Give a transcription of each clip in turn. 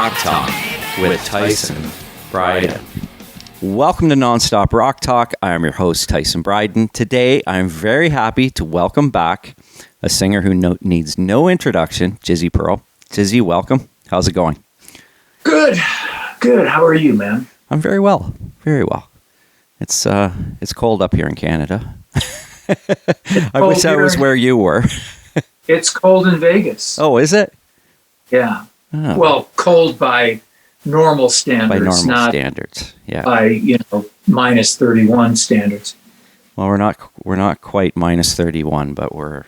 Rock Talk with Tyson Bryden. Welcome to Nonstop Rock Talk. I am your host, Tyson Bryden. Today, I'm very happy to welcome back a singer who needs no introduction, Jizzy Pearl. Jizzy, welcome. How's it going? Good. How are you, man? I'm very well. Very well. It's cold up here in Canada. I wish that was where you were. It's cold in Vegas. Oh, is it? Yeah. Oh. Well, cold by normal standards. By normal not standards, yeah. By, minus 31 standards. Well, we're not quite minus 31, but we're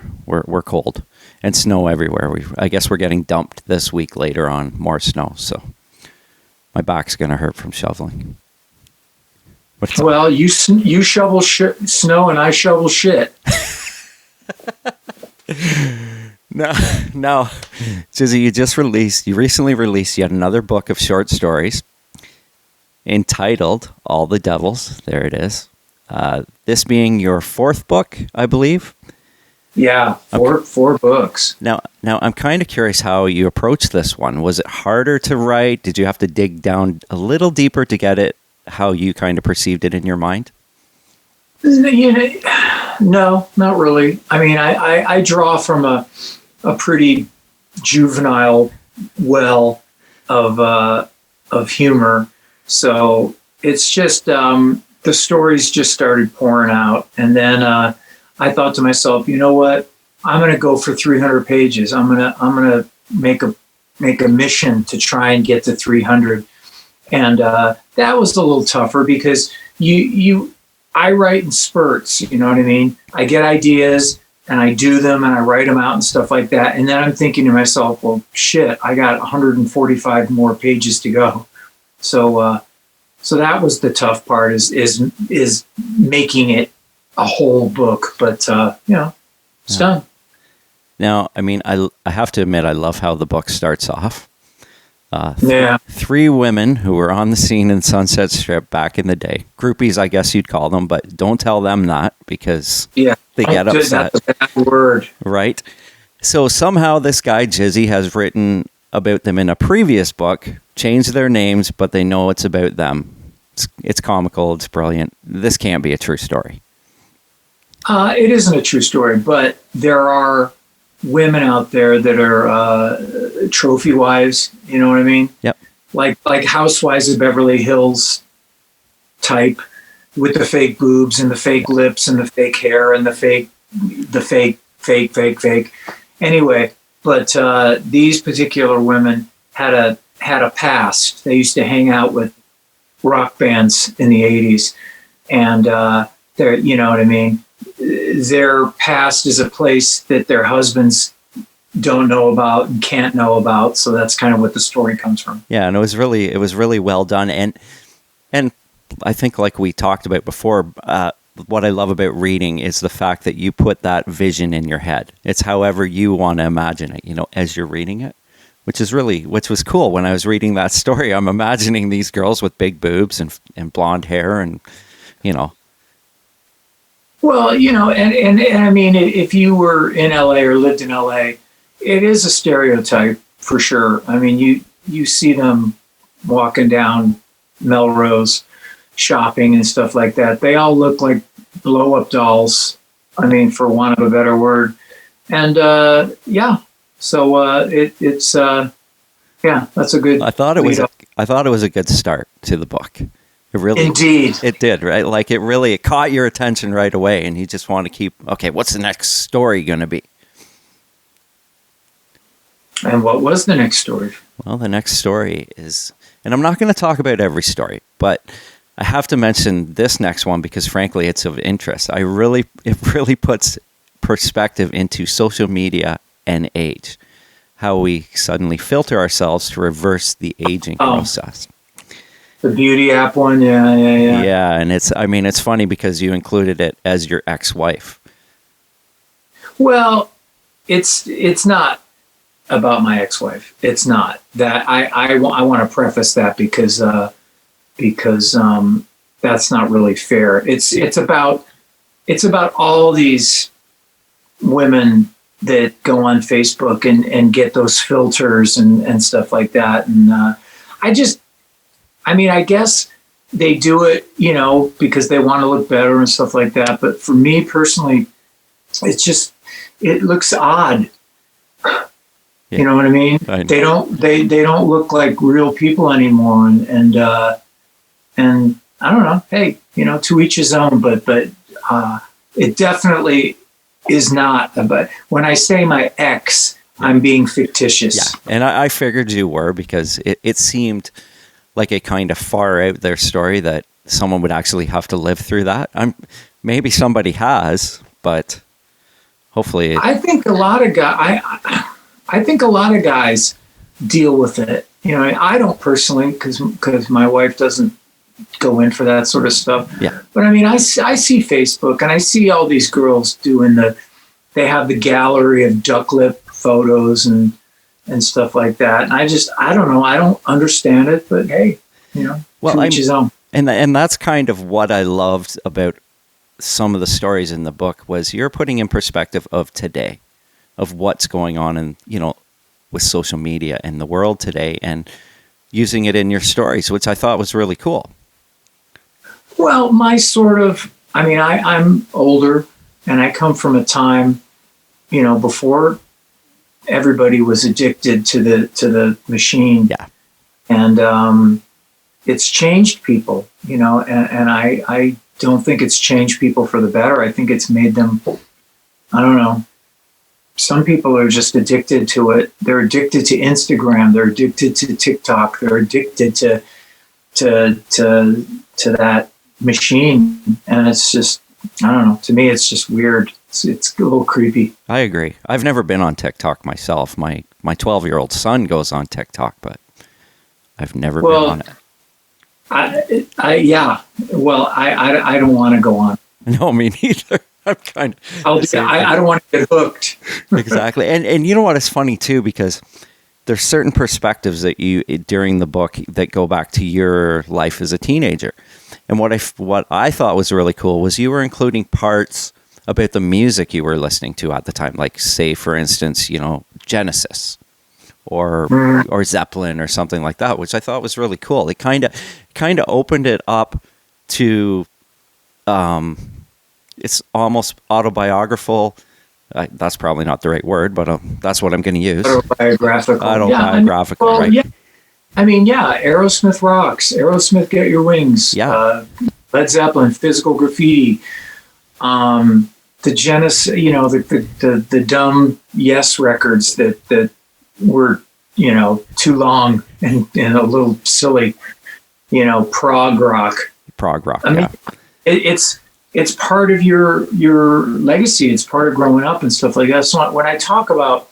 cold and snow everywhere. I guess we're getting dumped this week later on, more snow. So my back's gonna hurt from shoveling. Well, you shovel snow and I shovel shit. No, Jizzy, you recently released yet another book of short stories entitled All the Devils. There it is. This being your fourth book, I believe. Yeah, four books. Now I'm kind of curious how you approached this one. Was it harder to write? Did you have to dig down a little deeper to get it how you kind of perceived it in your mind? No, not really. I mean, I draw from a pretty juvenile well of humor. So it's just the stories just started pouring out. And then I thought to myself, you know what? I'm going to go for 300 pages. I'm going to make a mission to try and get to 300. And that was a little tougher because I write in spurts, you know what I mean? I get ideas and I do them and I write them out and stuff like that. And then I'm thinking to myself, well, shit, I got 145 more pages to go. So that was the tough part is making it a whole book. But, it's done. Now, I mean, I have to admit, I love how the book starts off. Three women who were on the scene in Sunset Strip back in the day. Groupies, I guess you'd call them, but don't tell them that because they get upset. That's a bad word. Right? So somehow this guy, Jizzy, has written about them in a previous book, changed their names, but they know it's about them. It's comical. It's brilliant. This can't be a true story. It isn't a true story, but there are women out there that are trophy wives, you know what I mean? Yep. Like Housewives of Beverly Hills type with the fake boobs and the fake lips and the fake hair and the fake. Anyway, but these particular women had a past. They used to hang out with rock bands in the 80s, and they're, you know what I mean? Their past is a place that their husbands don't know about and can't know about. So that's kind of what the story comes from. Yeah, and it was really well done. And I think, like we talked about before, what I love about reading is the fact that you put that vision in your head. It's however you want to imagine it, as you're reading it, which was cool. When I was reading that story, I'm imagining these girls with big boobs and blonde hair and. Well, and I mean, if you were in L.A. or lived in L.A., it is a stereotype for sure. I mean, you see them walking down Melrose shopping and stuff like that. They all look like blow-up dolls, I mean, for want of a better word. And, so it's that's a good... I thought it was a good start to the book. It really, indeed, it did, right? Like it caught your attention right away, and you just want to keep. Okay, what's the next story going to be? And what was the next story? Well, the next story is, and I'm not going to talk about every story, but I have to mention this next one because, frankly, it's of interest. It really puts perspective into social media and age, how we suddenly filter ourselves to reverse the aging process. The beauty app one, yeah. Yeah, and it's funny because you included it as your ex-wife. Well, it's not about my ex-wife. It's not that. I want to preface that because that's not really fair. It's about all these women that go on Facebook and get those filters and stuff like that. And I mean, I guess they do it, because they want to look better and stuff like that. But for me personally, it looks odd. Yeah. You know what I mean? I know. They don't look like real people anymore. And I don't know. Hey, to each his own. But it definitely is not. But when I say my ex, I'm being fictitious. Yeah, and I figured you were, because it seemed like a kind of far out there story that someone would actually have to live through that. Maybe somebody has, but hopefully. I think a lot of guys. I think a lot of guys deal with it. I don't personally, because my wife doesn't go in for that sort of stuff. Yeah. But I mean, I see Facebook and I see all these girls doing they have the gallery of duck lip photos and stuff like that. And I don't know. I don't understand it, but hey, well, to each his own. And that's kind of what I loved about some of the stories in the book, was you're putting in perspective of today, of what's going on in, with social media and the world today, and using it in your stories, which I thought was really cool. Well, I'm older, and I come from a time, before everybody was addicted to the machine. Yeah. And it's changed people, and I don't think it's changed people for the better. I think it's made them, I don't know. Some people are just addicted to it. They're addicted to Instagram. They're addicted to TikTok. They're addicted to that machine. And it's just, I don't know. To me, it's just weird. It's a little creepy. I agree. I've never been on TikTok myself. My 12-year-old son goes on TikTok, but I've never been on it. Yeah. Well, I don't want to go on. No, me neither. I'm kind of. I don't want to get hooked. Exactly, and you know what? It's funny too, because there's certain perspectives that you during the book that go back to your life as a teenager, and what I thought was really cool was you were including parts about the music you were listening to at the time, like, say, for instance, Genesis or Zeppelin or something like that, which I thought was really cool. It kind of opened it up to. It's almost autobiographical. That's probably not the right word, but that's what I'm going to use. Autobiographical. Yeah, right? Yeah. I mean, yeah. Aerosmith rocks. Aerosmith, Get Your Wings. Yeah. Led Zeppelin, Physical Graffiti. The Genesis, the dumb Yes records that were, too long and a little silly. Prog rock. I mean, it's part of your legacy. It's part of growing up and stuff like that. So when I talk about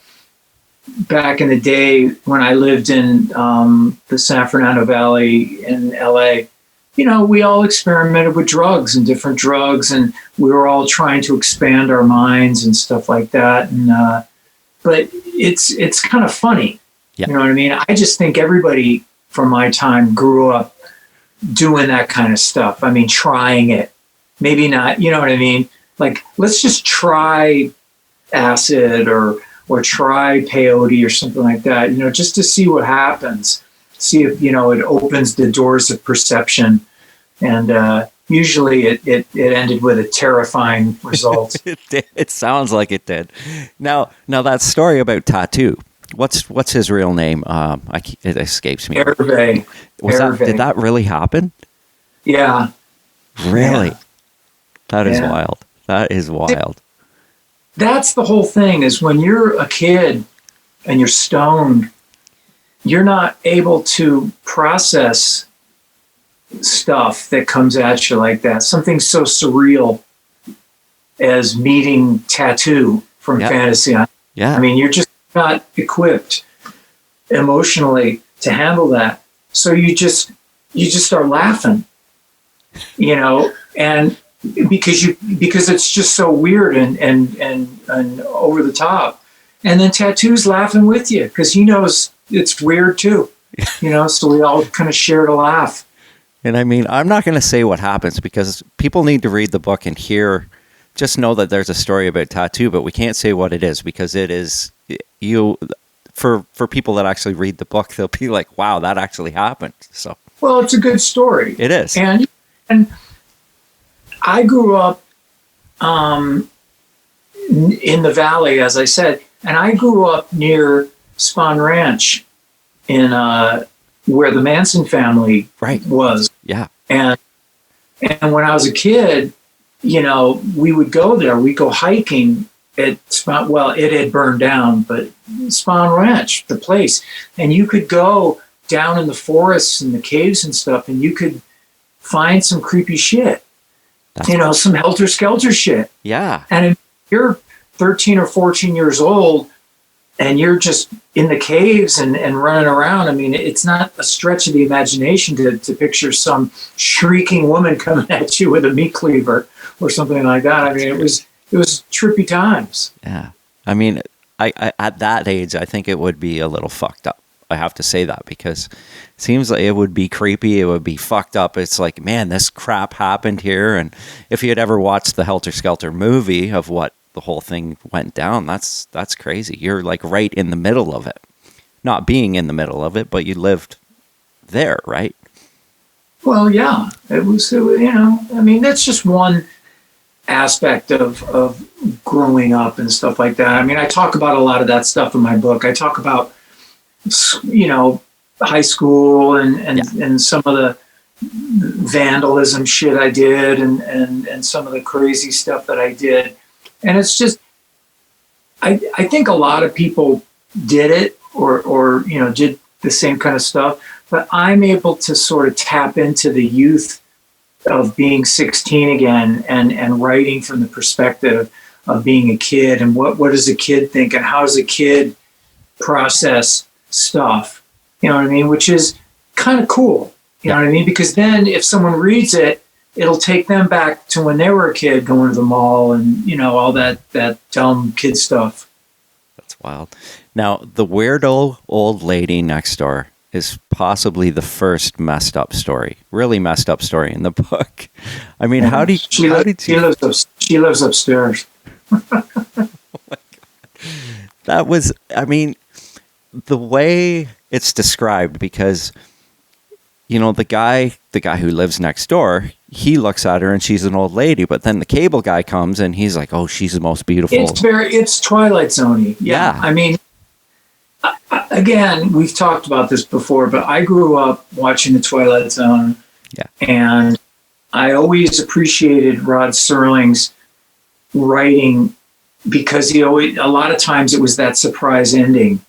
back in the day when I lived in the San Fernando Valley in L.A., we all experimented with drugs and different drugs, and we were all trying to expand our minds and stuff like that. And but it's kind of funny. Yeah. You know what I mean? I just think everybody from my time grew up doing that kind of stuff. I mean, trying it. Maybe not, you know what I mean? Like, let's just try acid or try peyote or something like that, just to see what happens. See if, it opens the doors of perception. And usually it ended with a terrifying result. It sounds like it did. Now that story about Tattoo, what's his real name? It escapes me. Hervé. Did that really happen? Yeah. Really? Yeah. That is wild. That is wild. That's the whole thing, is when you're a kid and you're stoned, you're not able to process stuff that comes at you like that. Something so surreal as meeting Tattoo from Fantasy. Yeah. I mean, you're just not equipped emotionally to handle that. So you just start laughing, and because it's just so weird and over the top. And then Tattoo's laughing with you because he knows it's weird too, so we all kind of shared a laugh. And I mean, I'm not going to say what happens because people need to read the book and just know that there's a story about Tattoo, but we can't say what it is because it is for people that actually read the book, they'll be like, wow, that actually happened. So, well, it's a good story. it is. And I grew up in the valley, as I said, and I grew up near Spahn Ranch in where the Manson family was. Yeah. And when I was a kid, we would go there. We'd go hiking at Spahn. Well, it had burned down, but Spahn Ranch, the place, and you could go down in the forests and the caves and stuff, and you could find some creepy shit. Some helter-skelter shit. Yeah. And if you're 13 or 14 years old and you're just in the caves and running around, I mean, it's not a stretch of the imagination to picture some shrieking woman coming at you with a meat cleaver or something like that. I mean, it was trippy times. Yeah. I mean, I at that age, I think it would be a little fucked up. I have to say that because it seems like it would be creepy. It would be fucked up. It's like, man, this crap happened here. And if you had ever watched the Helter Skelter movie of what the whole thing went down, that's crazy. You're like right in the middle of it. Not being in the middle of it, but you lived there, right? Well, yeah, it was, I mean, that's just one aspect of growing up and stuff like that. I mean, I talk about a lot of that stuff in my book. I talk about, high school and some of the vandalism shit I did and some of the crazy stuff that I did. And it's just, I think a lot of people did it or did the same kind of stuff, but I'm able to sort of tap into the youth of being 16 again and writing from the perspective of being a kid and what does a kid think and how does a kid process stuff, you know what I mean? Which is kind of cool, you know what I mean? Because then if someone reads it, it'll take them back to when they were a kid going to the mall and, all that dumb kid stuff. That's wild. Now, the weirdo old lady next door is possibly the first messed up story in the book. I mean, she lives upstairs. Oh my God. That was, I mean, the way it's described, because the guy who lives next door, he looks at her and she's an old lady, but then the cable guy comes and he's like, oh, she's the most beautiful. It's Twilight Zone-y. Yeah. I mean, again, we've talked about this before, but I grew up watching the Twilight Zone. Yeah. And I always appreciated Rod Serling's writing because a lot of times it was that surprise ending.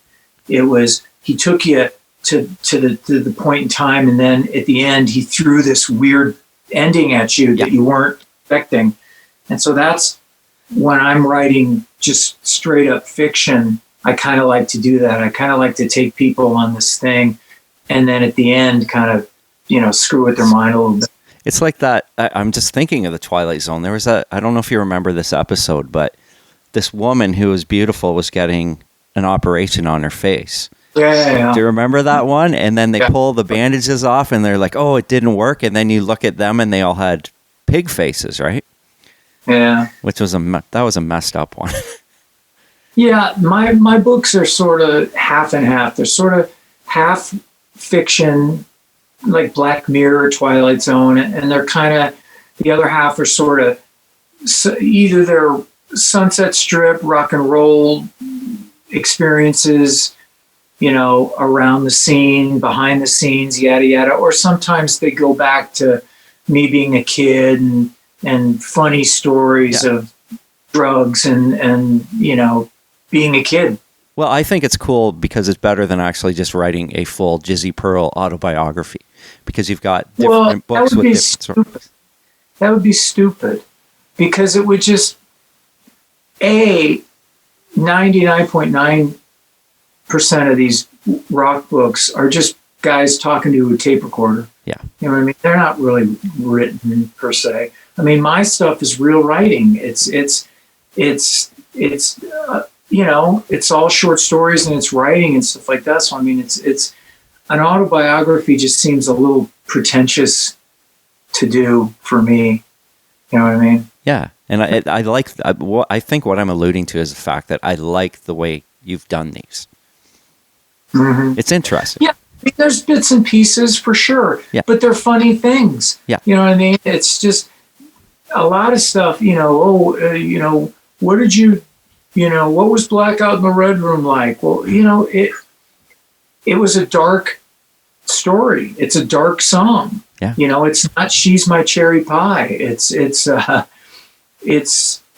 It was, he took you to the point in time, and then at the end, he threw this weird ending at you that you weren't expecting. And so that's when I'm writing just straight up fiction, I kind of like to do that. I kind of like to take people on this thing and then at the end kind of, screw with their mind a little bit. It's like that. I'm just thinking of the Twilight Zone. There was I don't know if you remember this episode, but this woman who was beautiful was getting an operation on her face. Yeah. Do you remember that one? And then they pull the bandages off and they're like, oh, it didn't work. And then you look at them and they all had pig faces, right? Yeah. Which was that was a messed up one. Yeah. My books are sort of half and half. They're sort of half fiction, like Black Mirror, Twilight Zone. And they're kind of, the other half are sort of either they're Sunset Strip, rock and roll experiences, around the scene, behind the scenes, yada, yada. Or sometimes they go back to me being a kid and funny stories of drugs and being a kid. Well, I think it's cool because it's better than actually just writing a full Jizzy Pearl autobiography, because you've got different books with different stories. That would be stupid because it would just, 99.9% of these rock books are just guys talking to a tape recorder. Yeah. You know what I mean? They're not really written per se. I mean, my stuff is real writing. It's all short stories and it's writing and stuff like that. So, I mean, it's an autobiography just seems a little pretentious to do for me. You know what I mean? Yeah. And I think what I'm alluding to is the fact that I like the way you've done these. It's interesting. Yeah, I mean, there's bits and pieces for sure, Yeah. but they're funny things. Yeah. You know what I mean? It's just a lot of stuff, what did you, what was Blackout in the Red Room like? Well, it was a dark story. It's a dark song. Yeah. It's not She's My Cherry Pie. It's So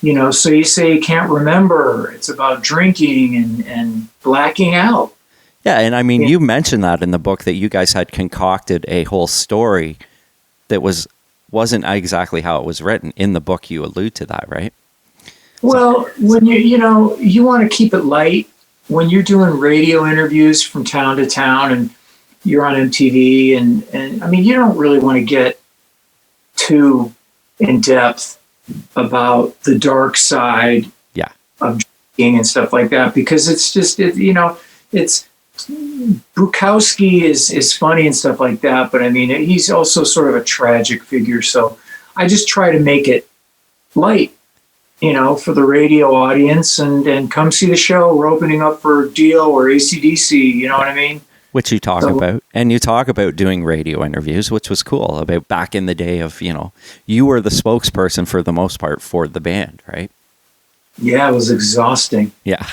You Say You Can't Remember. It's about drinking and blacking out. Yeah, and I mean, you mentioned that in the book that you guys had concocted a whole story that wasn't exactly how it was written. In the book, you allude to that, right? Well, when you want to keep it light, when you're doing radio interviews from town to town and you're on MTV and I mean, you don't really want to get too in depth about the dark side of drinking and stuff like that, because it's just, it's Bukowski is funny and stuff like that, but I mean, he's also sort of a tragic figure. So I just try to make it light, for the radio audience, and come see the show. We're opening up for Dio or AC/DC, you know what I mean? Which you talk about. And you talk about doing radio interviews, which was cool, about back in the day of, you were the spokesperson for the most part for the band, right? Yeah, it was exhausting. Yeah.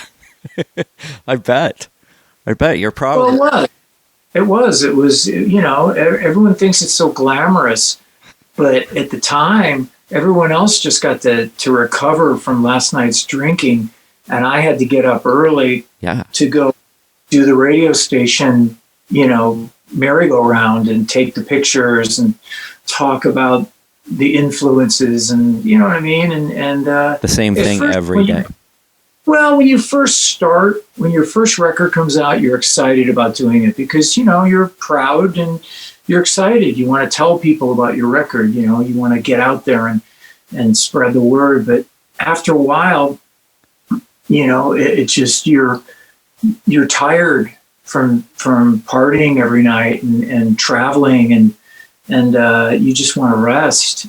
I bet you're probably... Well, it was. Everyone thinks it's so glamorous, but at the time, everyone else just got to recover from last night's drinking, and I had to get up early to go do the radio station, merry-go-round and take the pictures and talk about the influences, and you know what I mean? And the same thing every day. Well, when you first start, when your first record comes out, you're excited about doing it because, you're proud and you're excited. You want to tell people about your record, you want to get out there and spread the word. But after a while, it just, you're tired from partying every night and traveling and you just want to rest.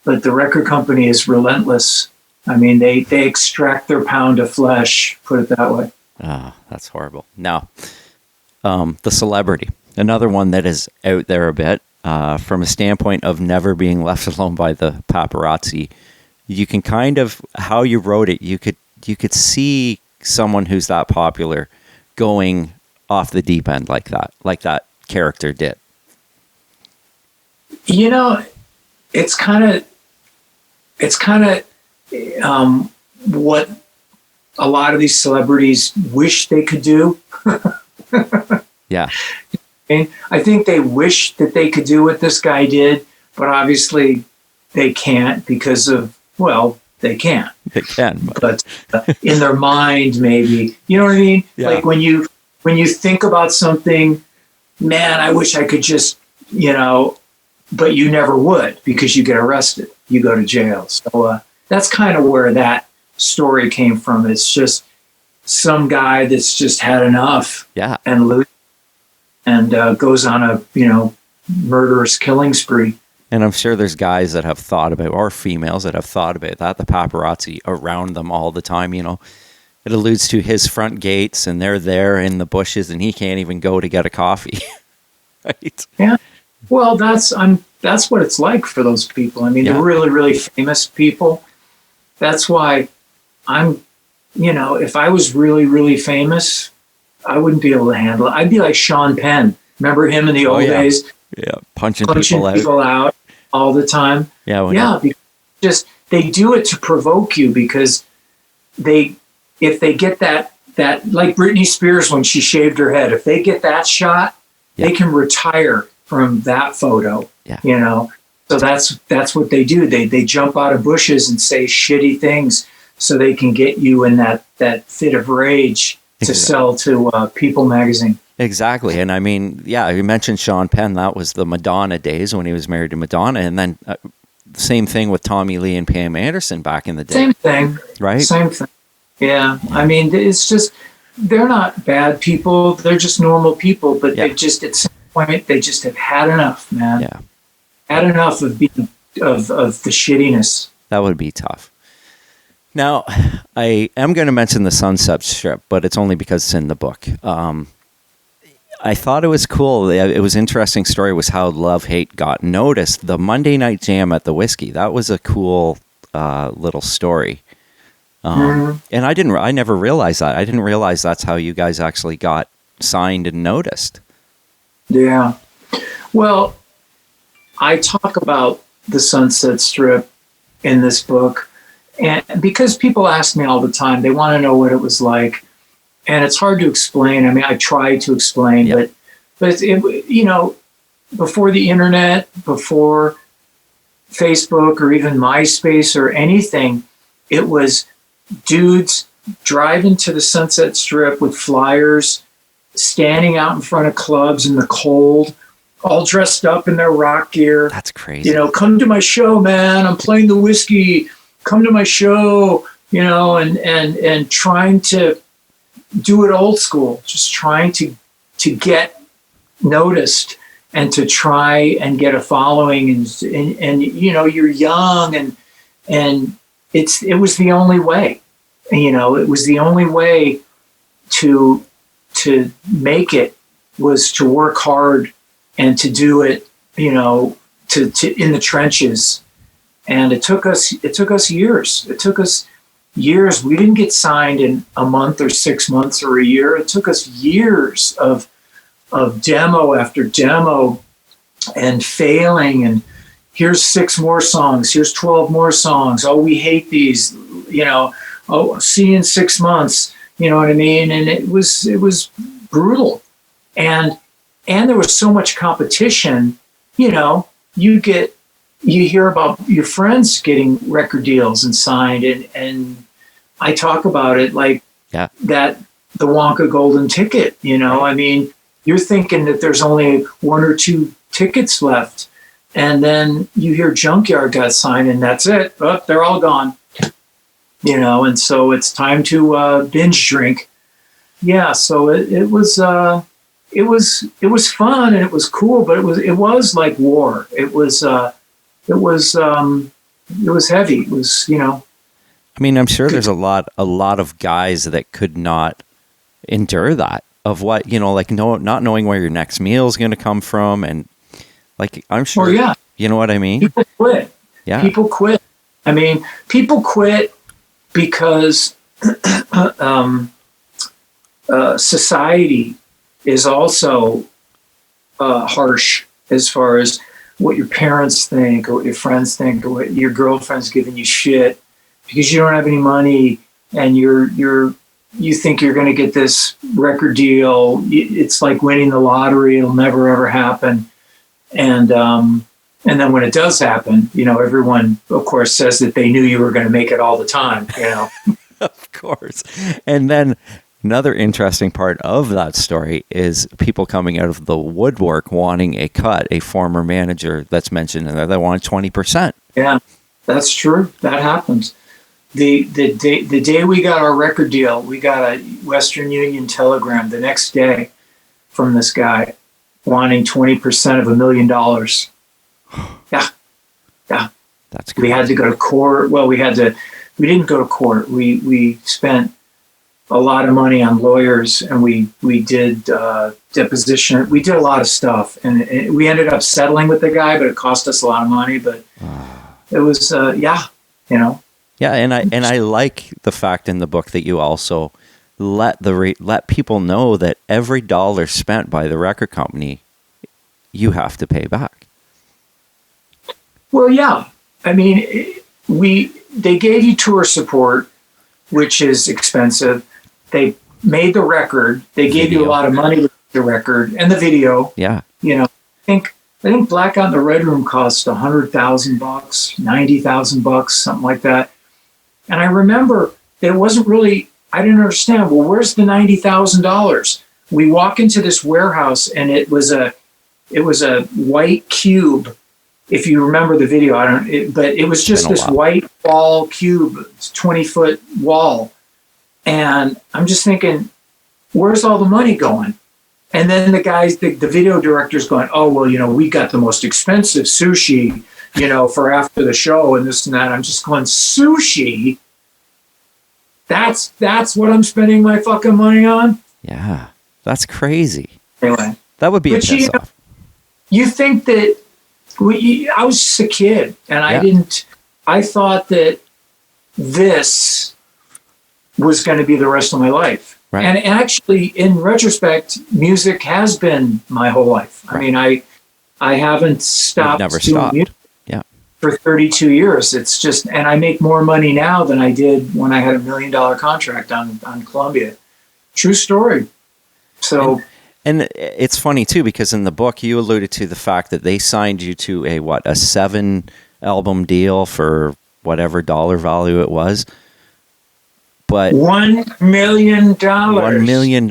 But the record company is relentless. I mean, they extract their pound of flesh, put it that way. Ah, that's horrible. Now, the celebrity, another one that is out there a bit, from a standpoint of never being left alone by the paparazzi. You can kind of, how you wrote it, you could see someone who's that popular going off the deep end like that character did. It's kind of what a lot of these celebrities wish they could do. Yeah. And I think they wish that they could do what this guy did, but obviously they can't because of, they can't. They can. But in their mind, maybe. You know what I mean? Yeah. Like when you think about something, man, I wish I could just, but you never would because you get arrested. You go to jail. So that's kind of where that story came from. It's just some guy that's just had enough and goes on a, murderous killing spree. And I'm sure there's guys that have thought about, or females that have thought about that, the paparazzi around them all the time, It alludes to his front gates and they're there in the bushes and he can't even go to get a coffee. Right? Yeah. Well, that's what it's like for those people. I mean, the really, really famous people. That's why if I was really, really famous, I wouldn't be able to handle it. I'd be like Sean Penn. Remember him in the old days? Yeah, punching people out all the time. Yeah, because they do it to provoke you because if they get that like Britney Spears when she shaved her head, if they get that shot, they can retire from that photo. Yeah. So that's what they do. They jump out of bushes and say shitty things so they can get you in that fit of rage to sell to People magazine. Exactly. And I mean, you mentioned Sean Penn. That was the Madonna days when he was married to Madonna. And then same thing with Tommy Lee and Pam Anderson back in the day. Same thing. Right? Same thing. Yeah. I mean, it's just, they're not bad people. They're just normal people. But they just, at some point, they just have had enough, man. Yeah. Had enough of being, of the shittiness. That would be tough. Now, I am going to mention the Sunset Strip, but it's only because it's in the book. I thought it was cool. It was an interesting story was how Love Hate got noticed. The Monday Night Jam at the Whiskey. That was a cool little story. And I never realized that. I didn't realize that's how you guys actually got signed and noticed. Yeah. Well, I talk about the Sunset Strip in this book, and because people ask me all the time, they want to know what it was like, and it's hard to explain. I mean, I try to explain, Yep. but before the internet, before Facebook or even MySpace or anything, it was dudes driving to the Sunset Strip with flyers, standing out in front of clubs in the cold, all dressed up in their rock gear. That's crazy. Come to my show, man. I'm playing the whiskey. Come to my show, and trying to do it old school, just trying to get noticed and to try and get a following. And you're young and it was the only way. It was the only way to make it was to work hard and to do it, to in the trenches. And it took us years. It took us years. We didn't get signed in a month or 6 months or a year. It took us years of demo after demo and failing. And here's 6 more songs. Here's 12 more songs. Oh, we hate these, oh, see you in 6 months. You know what I mean? And it was brutal. And there was so much competition, you hear about your friends getting record deals and signed, and I talk about it like that, the Wonka golden ticket, I mean, you're thinking that there's only 1 or 2 tickets left, and then you hear Junkyard got signed and that's it. Oh, they're all gone, and so it's time to binge drink. Yeah. So it was fun and it was cool, but it was like war. It was heavy. It was, I mean, I'm sure there's a lot of guys that could not endure that of what, not knowing where your next meal is going to come from. And like, I'm sure, you know what I mean? People quit. Yeah. People quit. I mean, people quit because society is also harsh as far as what your parents think or what your friends think or what your girlfriend's giving you shit because you don't have any money and you think you're going to get this record deal. It's like winning the lottery. It'll never, ever happen. And then when it does happen, everyone, of course, says that they knew you were going to make it all the time, Of course. And then another interesting part of that story is people coming out of the woodwork wanting a cut, a former manager that's mentioned in there that wanted 20%. Yeah, that's true. That happens. The day we got our record deal, we got a Western Union telegram the next day from this guy wanting 20% of $1 million. Yeah. That's crazy. We had to go to court. Well, we didn't go to court. We spent a lot of money on lawyers and we did deposition. We did a lot of stuff and we ended up settling with the guy, but it cost us a lot of money, but it was, Yeah. And I like the fact in the book that you also let people know that every dollar spent by the record company, you have to pay back. Well, yeah. I mean, they gave you tour support, which is expensive. They made the record. They gave you a lot of money with the record and the video. Yeah. I think Blackout in the Red Room cost $100,000, $90,000, something like that. And I remember that it wasn't really. I didn't understand. Well, where's the $90,000? We walk into this warehouse and it was a white cube. If you remember the video, but it was just this white wall cube, 20-foot wall. And I'm just thinking, where's all the money going? And then the video director's going, oh, well, we got the most expensive sushi, for after the show and this and that. I'm just going, sushi? That's what I'm spending my fucking money on. Yeah, that's crazy. Anyway, That would be a but piss off. you think that I was just a kid, and Yeah. I thought that this was going to be the rest of my life. Right. And actually, in retrospect, music has been my whole life. Right. I mean, I haven't stopped Never doing stopped. music Yeah. for 32 years. It's just, and I make more money now than I did when I had $1 million contract on Columbia. True story. So, And it's funny too, because in the book you alluded to the fact that they signed you to a 7 album deal for whatever dollar value it was. But $1 million. $1 million.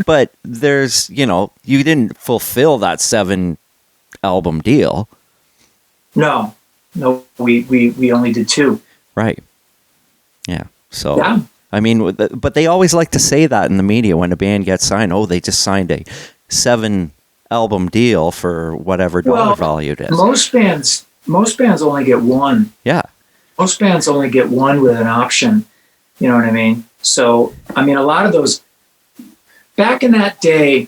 But there's, you didn't fulfill that 7 album deal. No, we only did 2. Right. Yeah. So, Yeah. I mean, but they always like to say that in the media when a band gets signed. Oh, they just signed a 7 album deal for whatever dollar value it is. Most bands only get 1. Yeah. Most bands only get 1 with an option. You know what I mean? So, I mean, a lot of those, back in that day,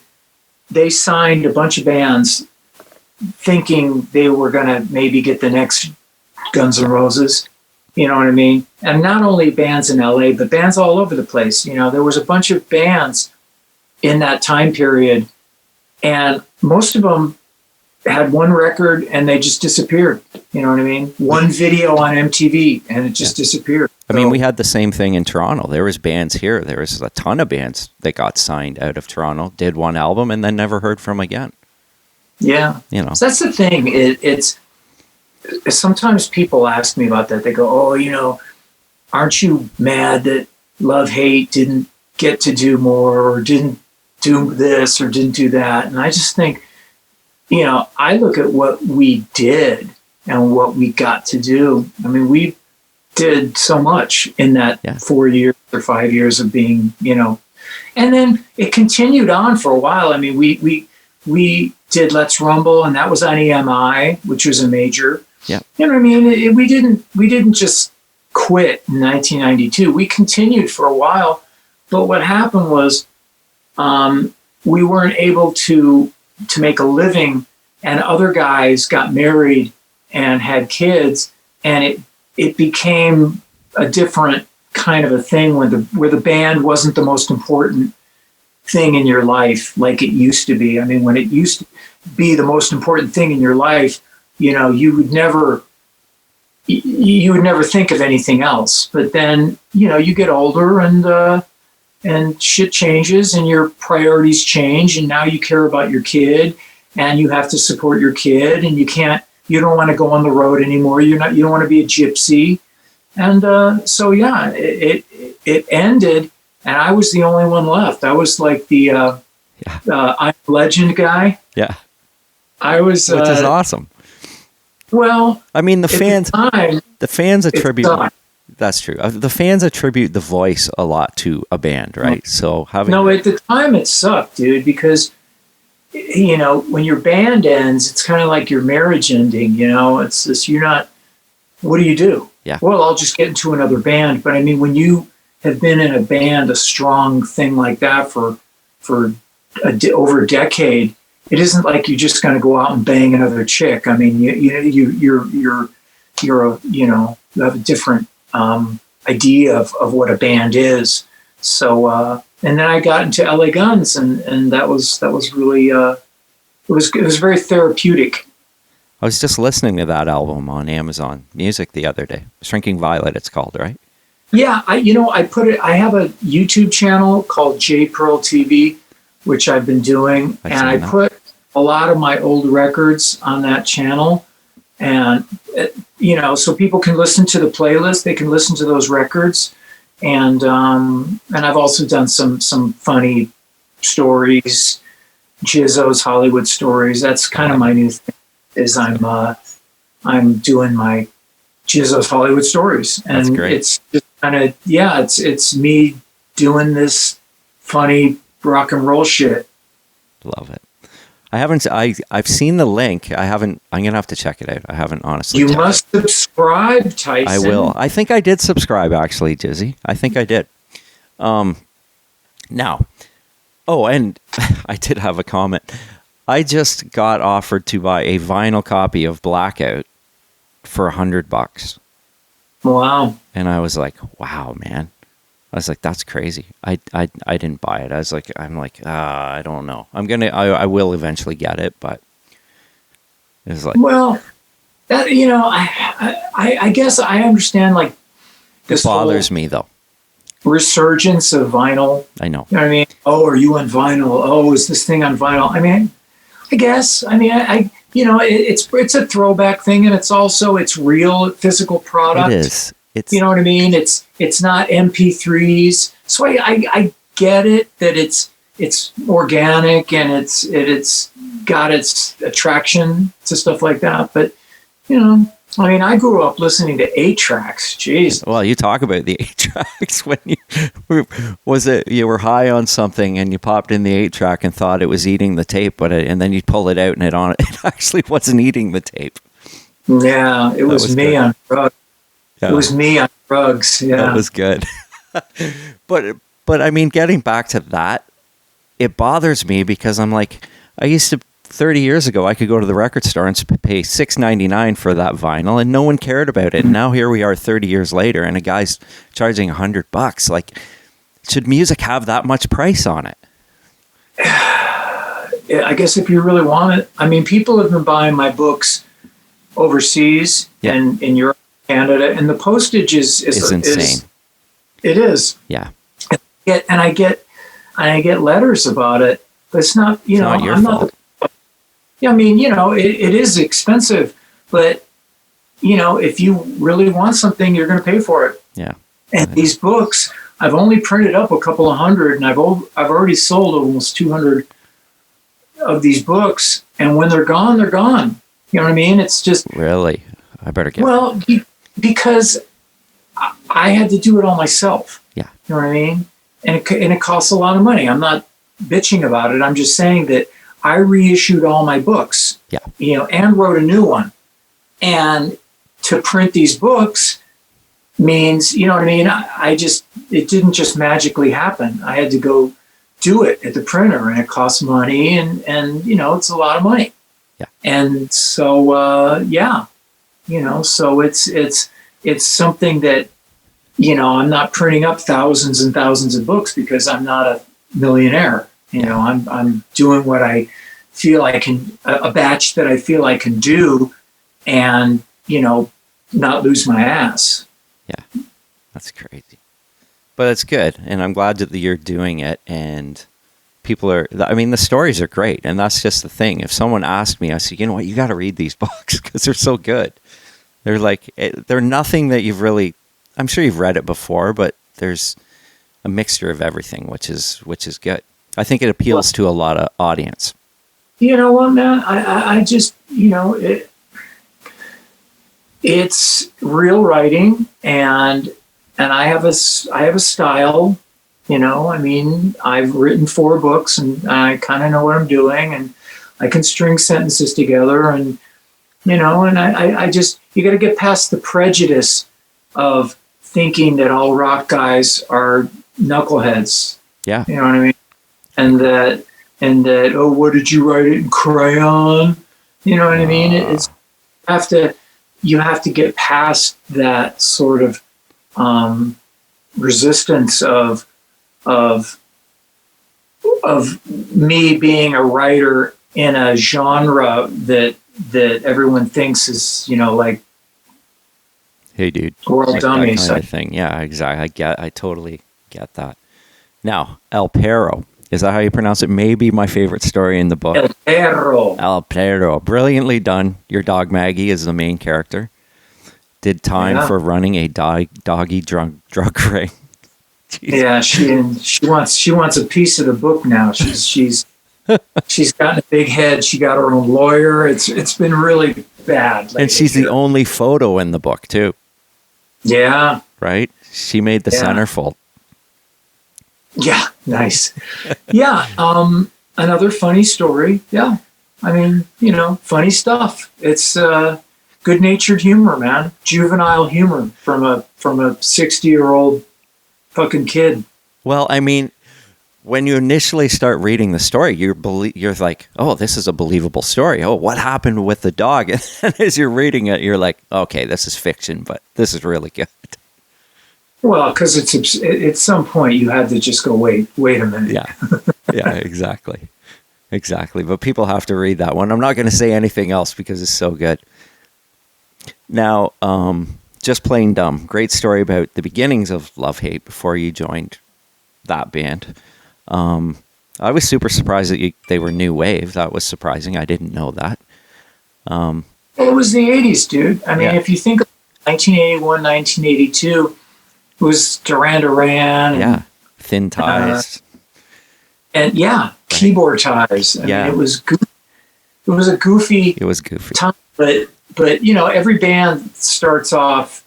they signed a bunch of bands thinking they were going to maybe get the next Guns N' Roses. You know what I mean? And not only bands in L.A., but bands all over the place. There was a bunch of bands in that time period, and most of them had 1 record and they just disappeared. You know what I mean? 1 video on MTV and it just disappeared. I mean, we had the same thing in Toronto. There was bands here. There was a ton of bands that got signed out of Toronto, did 1 album, and then never heard from again. Yeah. So that's the thing. It's sometimes people ask me about that. They go, "Oh, aren't you mad that Love Hate didn't get to do more, or didn't do this, or didn't do that?" And I just think, I look at what we did and what we got to do. I mean, we did so much in that 4 years or 5 years of being, and then it continued on for a while. I mean, we did Let's Rumble, and that was on EMI, which was a major. Yeah. You know what I mean? We didn't just quit in 1992. We continued for a while, but what happened was we weren't able to make a living, and other guys got married and had kids, and it became a different kind of a thing where the band wasn't the most important thing in your life like it used to be. I mean, when it used to be the most important thing in your life, you would never think of anything else. But then, you get older and shit changes and your priorities change, and now you care about your kid and you have to support your kid, and you don't want to go on the road anymore. You don't want to be a gypsy. And so it ended, and I was the only one left. I was like the I'm a Legend guy. Yeah. I was, which is awesome. Well, I mean, the fans attribute. That's true. The fans attribute the voice a lot to a band, right? So at the time it sucked, dude, because when your band ends, it's kind of like your marriage ending. It's just what do you do? Yeah. Well, I'll just get into another band. But I mean, when you have been in a band, a strong thing like that for over a decade, it isn't like you're just going to go out and bang another chick. I mean, you have a different idea of what a band is. So, and then I got into L.A. Guns, and that was really it was very therapeutic. I was just listening to that album on Amazon Music the other day. Shrinking Violet, it's called, right? Yeah, I have a YouTube channel called J Pearl TV, which I've been doing, and I put a lot of my old records on that channel, and so people can listen to the playlist. They can listen to those records, and I've also done some funny stories, Jizzo's Hollywood stories. That's kind of my new thing. Is I'm doing my Jizzo's Hollywood stories, and that's great. It's just kind of it's me doing this funny rock and roll shit. Love it. I've seen the link. I'm gonna have to check it out. I haven't honestly. You must subscribe, Tyson. I will. I think I did subscribe actually, Jizzy. I think I did. Now, oh, and I did have a comment. I just got offered to buy a vinyl copy of Blackout for $100. Wow. And I was like, wow, man. I was like, that's crazy. I didn't buy it. I don't know. I will eventually get it, but it was like, Well, that, I guess I understand like it this bothers whole me though. resurgence of vinyl. I know. You know what I mean? Oh, are you on vinyl? Oh, is this thing on vinyl? I mean, I guess. I mean, it's a throwback thing, and it's real physical product. It is. You know what I mean? It's not MP3s. So I get it that it's organic and it's got its attraction to stuff like that. But I mean, I grew up listening to 8-tracks. Jeez. Well, you talk about the 8-tracks when you were high on something and you popped in the 8-track and thought it was eating the tape, and then you pull it out and it actually wasn't eating the tape. Yeah, it was me on drugs. Yeah. It was me on drugs. Yeah, that was good. but I mean, getting back to that, it bothers me because I'm like, I used to 30 years ago, I could go to the record store and pay $6.99 for that vinyl, and no one cared about it. And now here we are, 30 years later, and a guy's charging $100. Like, should music have that much price on it? I guess if you really want it. I mean, people have been buying my books overseas and in Europe, Canada, and the postage is insane. It is. Yeah. And I get letters about it, but it's not. It's not your fault. Yeah, I mean, it is expensive, but if you really want something, you're going to pay for it. Yeah. And these books, I've only printed up a couple of hundred, and I've already sold almost 200 of these books. And when they're gone, they're gone. You know what I mean? It's just really. I better get. Well, because I had to do it all myself. Yeah. You know what I mean? And it costs a lot of money. I'm not bitching about it. I'm just saying that I reissued all my books. Yeah. And wrote a new one. And to print these books means, you know what I mean? It didn't just magically happen. I had to go do it at the printer, and it costs money, and it's a lot of money. Yeah. And so, so it's something that, I'm not printing up thousands and thousands of books because I'm not a millionaire. I'm doing what I feel I can, a batch that I feel I can do, and, not lose my ass. Yeah. That's crazy. But it's good. And I'm glad that you're doing it, and the stories are great. And that's just the thing. If someone asked me, I said, you know what, you got to read these books because they're so good. They're like, they're nothing that you've really, I'm sure you've read it before, but there's a mixture of everything, which is good. I think it appeals to a lot of audience. You know what, man? I just, it's real writing, and I have a style. I've written 4 books, and I kind of know what I'm doing, and I can string sentences together, and I just, you got to get past the prejudice of thinking that all rock guys are knuckleheads. Yeah. You know what I mean? And that, oh, what did you write it in crayon? You know what I mean? You have to get past that sort of resistance of me being a writer in a genre that everyone thinks is, like, hey, dude, world dummies. That kind of thing. Yeah, exactly. I totally get that. Now, El Perro. Is that how you pronounce it? Maybe my favorite story in the book. El Perro. El Perro. Brilliantly done. Your dog Maggie is the main character. Did time for running a doggy drug ring. Jeez. Yeah, she wants a piece of the book now. She's gotten a big head. She got her own lawyer. It's been really bad lately. And she's the only photo in the book too. Yeah. Right? She made the centerfold. Yeah, nice. Yeah, another funny story. Yeah, I mean, funny stuff. It's good-natured humor, man. Juvenile humor from a 60-year-old fucking kid. Well, I mean, when you initially start reading the story, you're like, oh, this is a believable story. Oh, what happened with the dog? And as you're reading it, you're like, okay, this is fiction, but this is really good. Well, because at some point you had to just go, wait a minute. Yeah, yeah, exactly. Exactly. But people have to read that one. I'm not going to say anything else because it's so good. Now, Just Plain Dumb. Great story about the beginnings of Love Hate before you joined that band. I was super surprised that they were new wave. That was surprising. I didn't know that. Well, it was the 80s, dude. I mean, if you think of 1981, 1982, it was Duran Duran. Yeah. Thin Ties. And right. Keyboard Ties. I mean, it was goofy. It was a goofy time, but you know, every band starts off,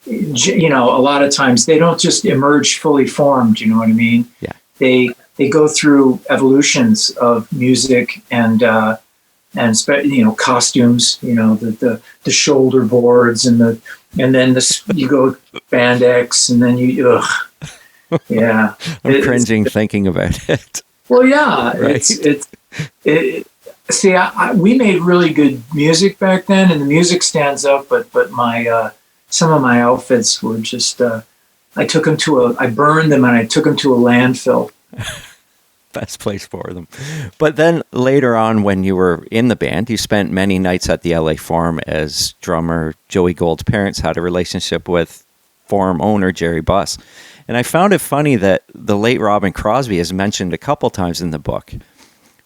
you know, a lot of times they don't just emerge fully formed, you know what I mean? Yeah. They go through evolutions of music and you know, costumes, you know, the shoulder boards and then you go spandex and then yeah. I'm cringing thinking about it. Well, yeah, right? See, we made really good music back then, and the music stands up. But my some of my outfits were just I burned them and I took them to a landfill. Best place for them. But then later on, when you were in the band, you spent many nights at the L.A. Forum as drummer Joey Gold's parents had a relationship with Forum owner Jerry Buss. And I found it funny that the late Robin Crosby is mentioned a couple times in the book.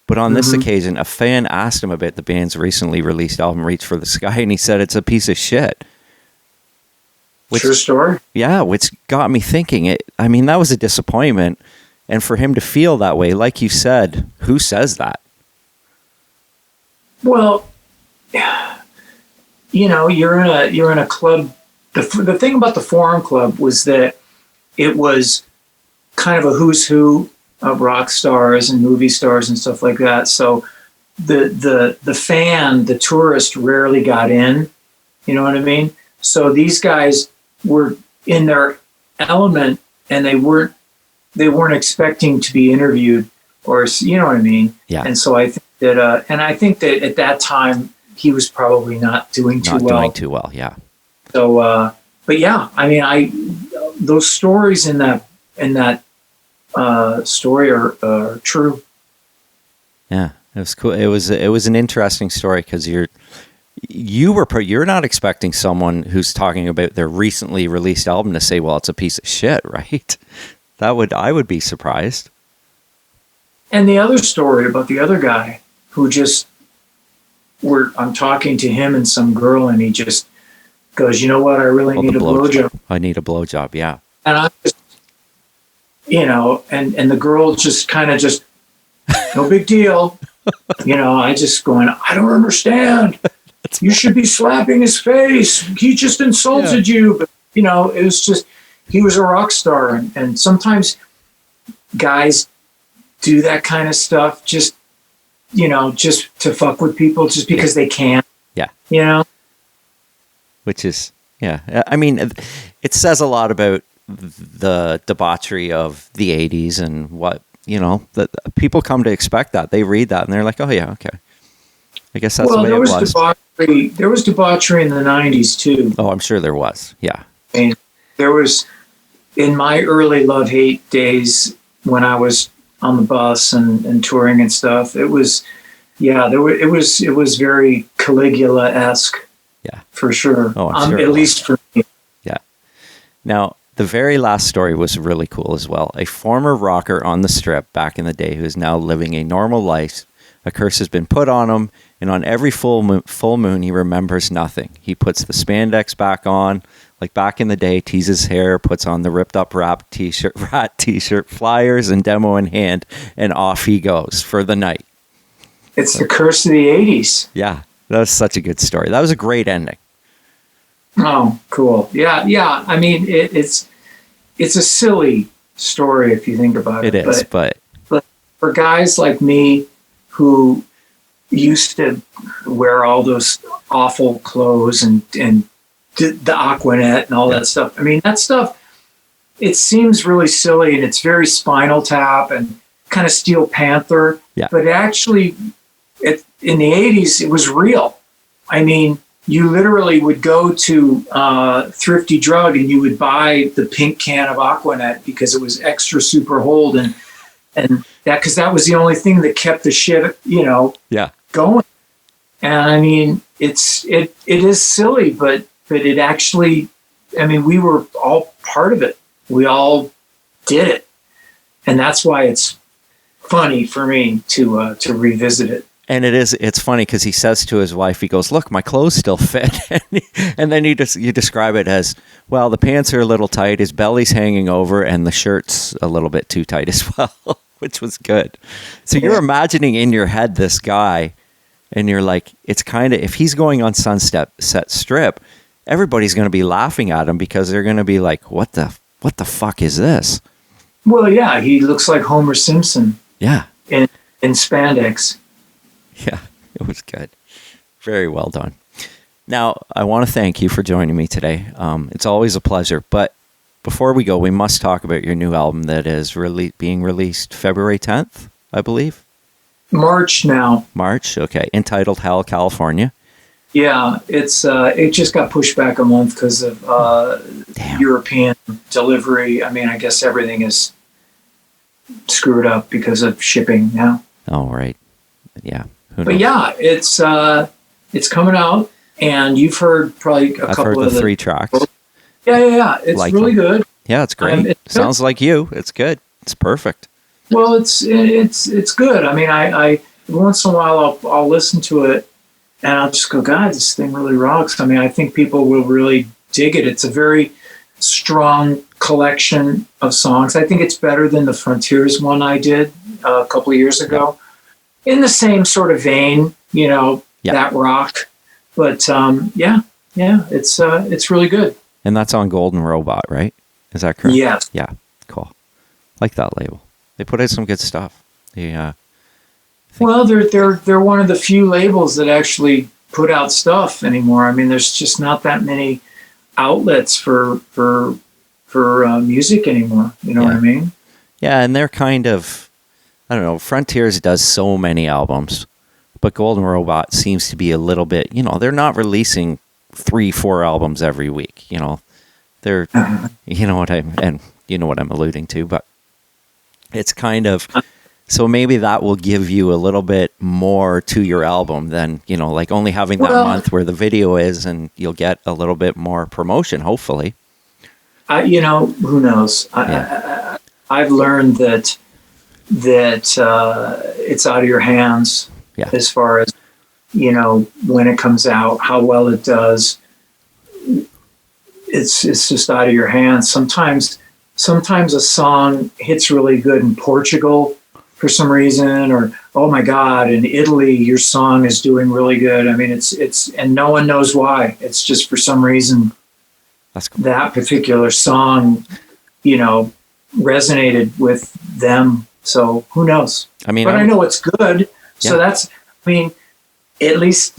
But on this occasion, a fan asked him about the band's recently released album, Reach for the Sky, and he said it's a piece of shit. True story? Yeah, which got me thinking. I mean, that was a disappointment. And for him to feel that way, like you said, who says that? Well, you know, you're in a club. The thing about the Forum Club was that it was kind of a who's who of rock stars and movie stars and stuff like that. So the fan, the tourist, rarely got in. You know what I mean? So these guys were in their element, and they weren't expecting to be interviewed, or you know what I mean? Yeah. And so I think that at that time he was probably not doing too well. Yeah. So, but yeah, I mean, those stories in that story are true. Yeah, it was cool. It was an interesting story because you're not expecting someone who's talking about their recently released album to say, well, it's a piece of shit, right? I would be surprised. And the other story about the other guy who I'm talking to him and some girl, and he just goes, you know what? I really need a blowjob. I need a blowjob. Yeah. And I just, you know, and the girl just kind of no big deal. You know, I just going, I don't understand. You should be slapping his face. He just insulted you. But, you know, it was just, he was a rock star. And sometimes guys do that kind of stuff just, you know, just to fuck with people just because they can. Yeah. You know? Which is, yeah. I mean, it says a lot about the debauchery of the 80s and what, you know, that people come to expect that. They read that and they're like, oh, yeah, okay. I guess that's the way it was. There was debauchery in the 90s, too. Oh, I'm sure there was. Yeah. And there was, in my early love-hate days when I was on the bus and touring and stuff, it was, it was very Caligula-esque. Yeah. For sure. Oh, I'm sure. At least for me. Yeah. Now, the very last story was really cool as well. A former rocker on the Strip back in the day who is now living a normal life. A curse has been put on him, and on every full moon, he remembers nothing. He puts the spandex back on, like back in the day, teases hair, puts on the ripped-up Rat t-shirt, flyers, and demo in hand, and off he goes for the night. It's the curse of the 80s. Yeah, that was such a good story. That was a great ending. Oh, cool. Yeah. I mean, it's a silly story if you think about it. It is, but for guys like me who used to wear all those awful clothes and the Aquanet and all that stuff. I mean, that stuff, it seems really silly, and it's very Spinal Tap and kind of Steel Panther. Yeah. But actually, in the 80s, it was real. I mean, you literally would go to Thrifty Drug and you would buy the pink can of Aquanet because it was extra super hold, and that, because that was the only thing that kept the shit, Yeah. going. And I mean, it is silly, but it actually, I mean, we were all part of it. We all did it, and that's why it's funny for me to revisit it. And it's funny because he says to his wife, he goes, "Look, my clothes still fit." And then you describe it as, well, the pants are a little tight, his belly's hanging over, and the shirt's a little bit too tight as well, which was good. So you're imagining in your head this guy, and you're like, it's kind of, if he's going on Sunset Strip, everybody's going to be laughing at him because they're going to be like, what the fuck is this? Well, yeah, he looks like Homer Simpson. Yeah. In spandex. Yeah, it was good. Very well done. Now, I want to thank you for joining me today. It's always a pleasure. But before we go, we must talk about your new album that is being released February 10th, I believe. March now. March, okay. Entitled Hell, California. Yeah, it just got pushed back a month because of European delivery. I mean, I guess everything is screwed up because of shipping now. Oh, right. Yeah. But yeah, it's coming out, and you've heard probably I've heard the 3 tracks. Yeah. It's like really good. Yeah, it's great. Sounds like you. It's good. It's perfect. Well, it's good. I mean, I once in a while I'll listen to it, and I'll just go, God, this thing really rocks. I mean, I think people will really dig it. It's a very strong collection of songs. I think it's better than the Frontiers one I did a couple of years ago. In the same sort of vein, that rock. But it's really good. And that's on Golden Robot, right? Is that correct? Yes. Yeah, cool. Like that label. They put out some good stuff. Well, they're one of the few labels that actually put out stuff anymore. I mean, there's just not that many outlets for music anymore. You know what I mean? Yeah, and they're kind of, I don't know, Frontiers does so many albums, but Golden Robot seems to be a little bit, they're not releasing 3-4 albums every week. They're, you know what I'm alluding to, but it's kind of, so maybe that will give you a little bit more to your album than, like only having that month where the video is, and you'll get a little bit more promotion, hopefully. Who knows? I've learned that it's out of your hands as far as, when it comes out, how well it does. It's just out of your hands. Sometimes a song hits really good in Portugal for some reason, or, oh my God, in Italy, your song is doing really good. I mean, it's and no one knows why. It's just for some reason that's cool. That particular song, resonated with them. So who knows? I mean, but I know it's good. So that's, at least,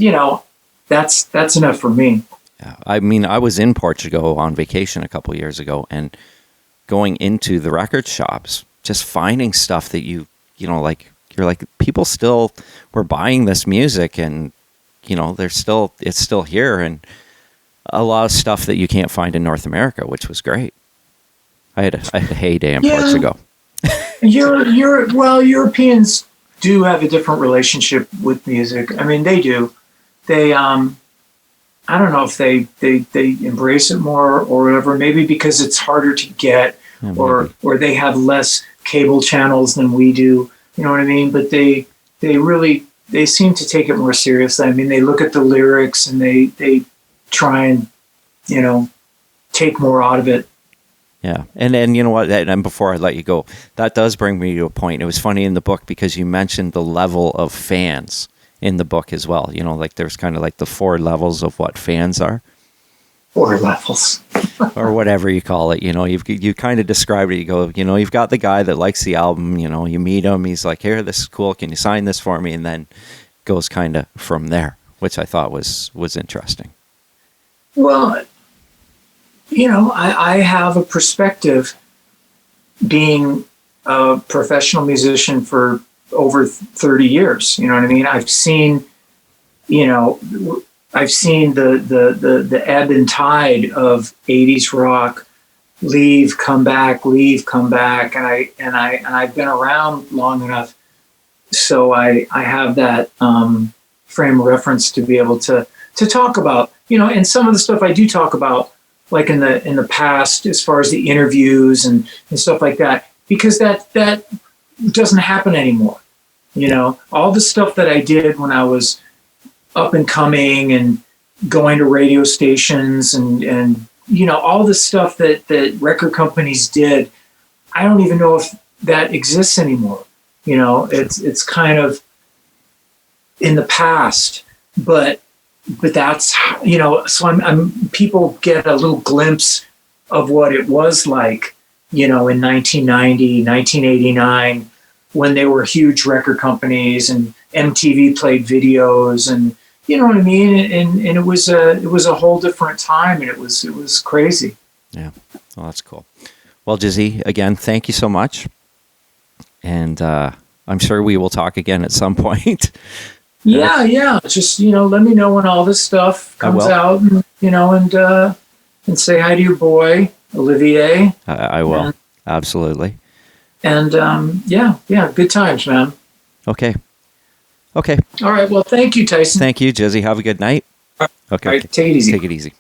that's enough for me. Yeah. I mean, I was in Portugal on vacation a couple of years ago, and going into the record shops, just finding stuff that you're like, people still were buying this music, and, it's still here, and a lot of stuff that you can't find in North America, which was great. I had a heyday in Portugal. Europeans do have a different relationship with music. I mean, they do. They, I don't know if they embrace it more or whatever. Maybe because it's harder to get, or they have less cable channels than we do. You know what I mean? But they seem to take it more seriously. I mean, they look at the lyrics and they try and, take more out of it. Yeah. And you know what? And before I let you go, that does bring me to a point. It was funny in the book because you mentioned the level of fans in the book as well. Like there's kind of like the 4 levels of what fans are. 4 levels. Or whatever you call it. You kind of described it. You go, you've got the guy that likes the album, you meet him. He's like, here, this is cool. Can you sign this for me? And then goes kind of from there, which I thought was interesting. Well, I have a perspective being a professional musician for over 30 years. You know what I mean? I've seen, you know, I've seen the ebb and tide of 80s rock, leave, come back, and I've been around long enough, so I have that frame of reference to be able to talk about, you know, and some of the stuff I do talk about, like in the past, as far as the interviews and stuff like that, because that doesn't happen anymore. You know, all the stuff that I did when I was up and coming and going to radio stations and you know, all the stuff that record companies did, I don't even know if that exists anymore. You know, it's kind of in the past, but that's, you know, so I'm people get a little glimpse of what it was like, you know, in 1990, 1989, when they were huge record companies and MTV played videos, and you know what I mean, and it was a whole different time, and it was crazy. Yeah, well, that's cool. Well, Jizzy, again, thank you so much, and I'm sure we will talk again at some point. Yeah. Just, you know, let me know when all this stuff comes out, and, you know, and say hi to your boy Olivier. I will, absolutely. And yeah, good times, man. Okay. All right. Well, thank you, Tyson. Thank you, Jizzy. Have a good night. Okay. All right, take it easy. Take it easy.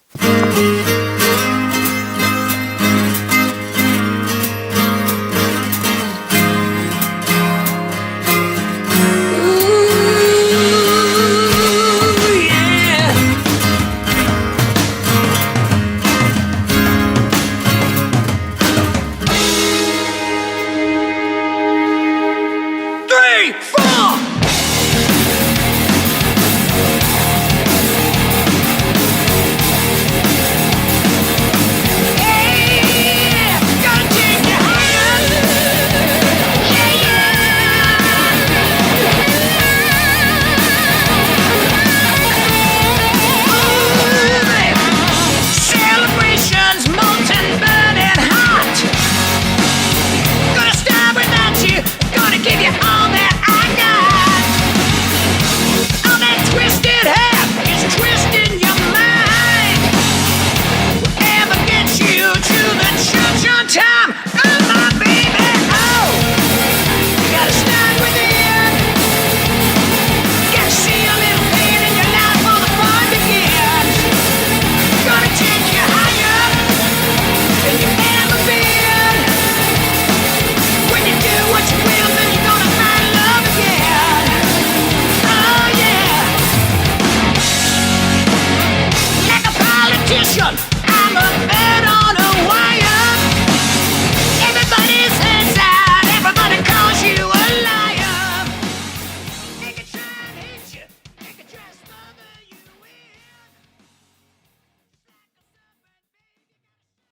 Politician.